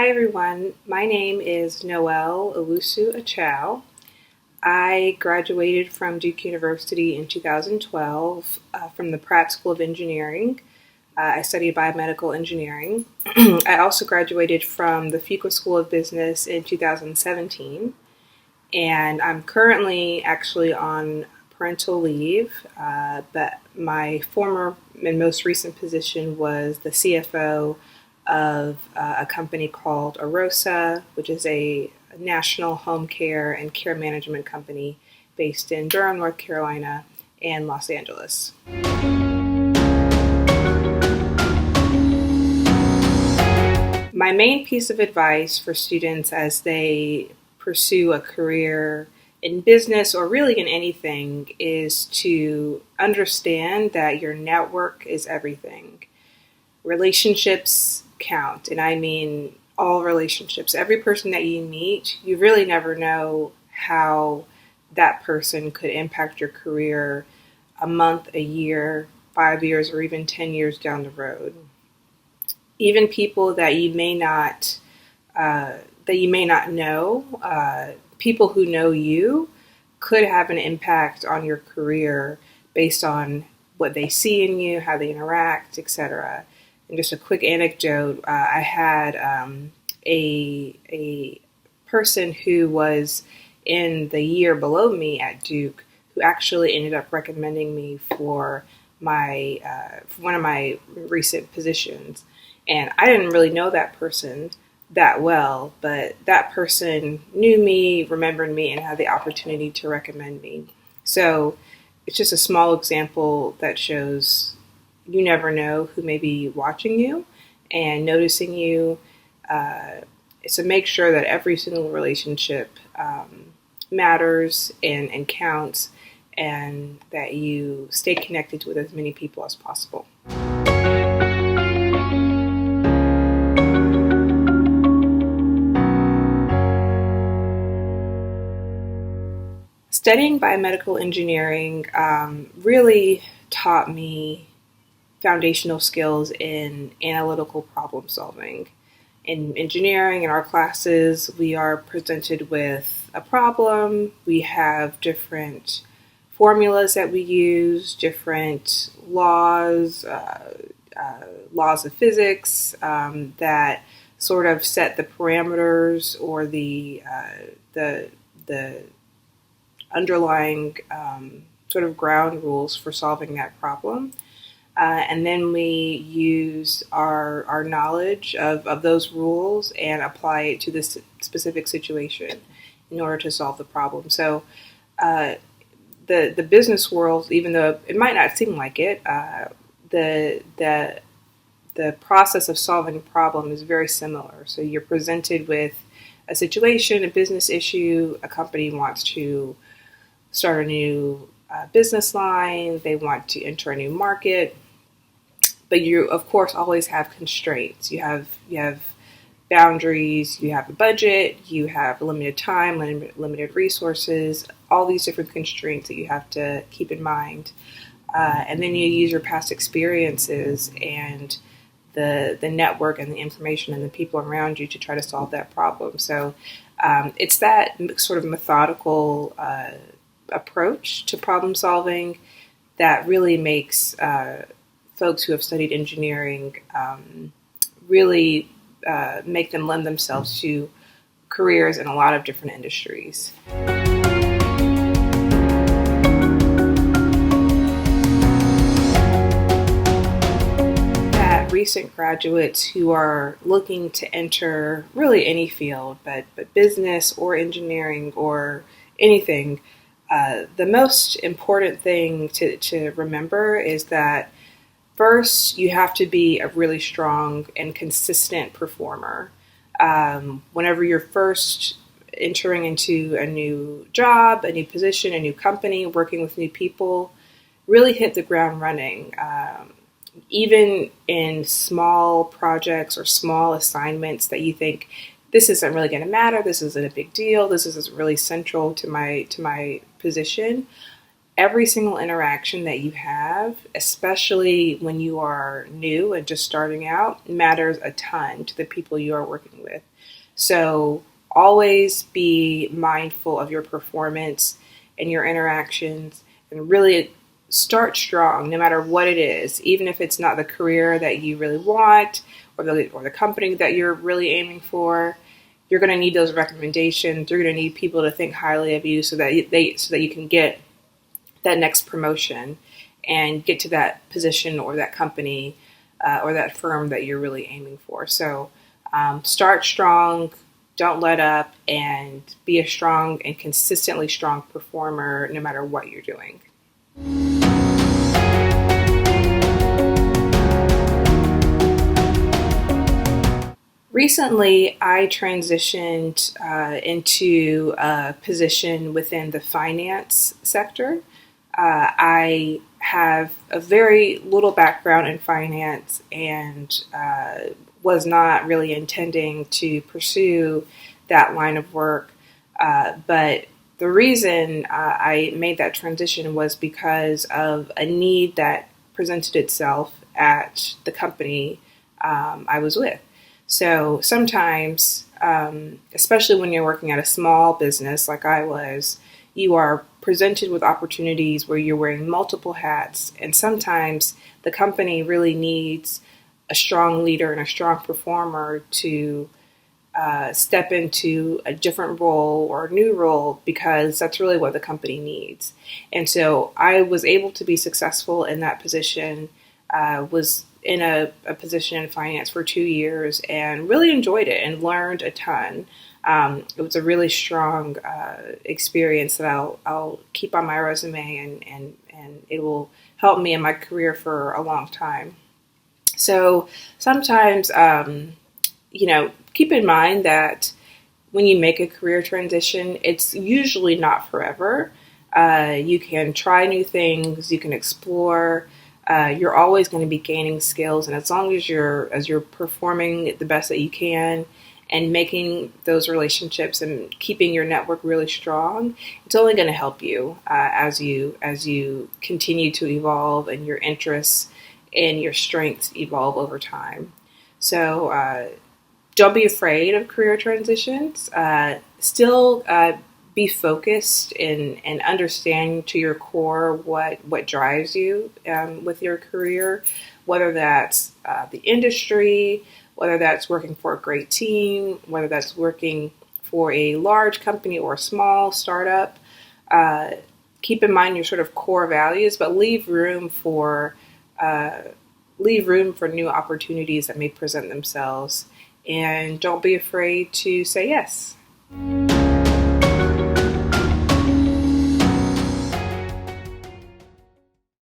Hi everyone, my name is Noelle Owusu Akyaw. I graduated from Duke University in 2012 from the Pratt School of Engineering. I studied Biomedical Engineering. I also graduated from the Fuqua School of Business in 2017, and I'm currently actually on parental leave, but my former and most recent position was the CFO of a company called Arosa, which is a national home care and care management company based in Durham, North Carolina, and Los Angeles. My main piece of advice for students as they pursue a career in business or really in anything is to understand that your network is everything. Relationships count, and I mean all relationships. Every person that you meet, you really never know how that person could impact your career a month, a year, 5 years, or even 10 years down the road. Even people that you may not know, people who know you could have an impact on your career based on what they see in you, how they interact, etc. And just a quick anecdote, I had a person who was in the year below me at Duke who actually ended up recommending me for one of my recent positions. And I didn't really know that person that well, but that person knew me, remembered me, and had the opportunity to recommend me. So it's just a small example that shows you never know who may be watching you and noticing you. So make sure that every single relationship matters and counts, and that you stay connected with as many people as possible. Studying biomedical engineering really taught me foundational skills in analytical problem solving. In engineering, in our classes, we are presented with a problem. We have different formulas that we use, different laws, laws of physics that sort of set the parameters or the underlying sort of ground rules for solving that problem. And then we use our knowledge of those rules and apply it to this specific situation in order to solve the problem. So the business world, even though it might not seem like it, the process of solving a problem is very similar. So you're presented with a situation, a business issue. A company wants to start a new business line. They want to enter a new market. But you, of course, always have constraints. You have boundaries. You have a budget. You have limited time, limited resources. All these different constraints that you have to keep in mind. And then you use your past experiences and the network and the information and the people around you to try to solve that problem. So it's that sort of methodical approach to problem solving that really makes folks who have studied engineering really make them lend themselves to careers in a lot of different industries. That recent graduates who are looking to enter really any field, but business or engineering or anything, the most important thing to remember is that first, you have to be a really strong and consistent performer. Whenever you're first entering into a new job, a new position, a new company, working with new people, really hit the ground running. Even in small projects or small assignments that you think, this isn't really going to matter, this isn't a big deal, this isn't really central to my position, every single interaction that you have, especially when you are new and just starting out, matters a ton to the people you are working with. So always be mindful of your performance and your interactions, and really start strong no matter what it is, even if it's not the career that you really want or the company that you're really aiming for. You're going to need those recommendations. You're going to need people to think highly of you so that you can get that next promotion and get to that position or that company or that firm that you're really aiming for. So start strong, don't let up, and be a strong and consistently strong performer no matter what you're doing. Recently, I transitioned into a position within the finance sector. I have a very little background in finance and was not really intending to pursue that line of work. But the reason I made that transition was because of a need that presented itself at the company I was with. So sometimes, especially when you're working at a small business like I was, you are presented with opportunities where you're wearing multiple hats, and sometimes the company really needs a strong leader and a strong performer to step into a different role or a new role because that's really what the company needs. And so I was able to be successful in that position, was in a position in finance for 2 years and really enjoyed it and learned a ton. It was a really strong experience that I'll keep on my resume and it will help me in my career for a long time. So sometimes, keep in mind that when you make a career transition, it's usually not forever. You can try new things, you can explore. You're always going to be gaining skills, and as long as you're performing the best that you can and making those relationships and keeping your network really strong, it's only going to help you as you continue to evolve and your interests and your strengths evolve over time. So don't be afraid of career transitions. Still be focused and understand to your core what drives you with your career, whether that's the industry, whether that's working for a great team, whether that's working for a large company or a small startup. Keep in mind your sort of core values, but leave room for new opportunities that may present themselves, and don't be afraid to say yes.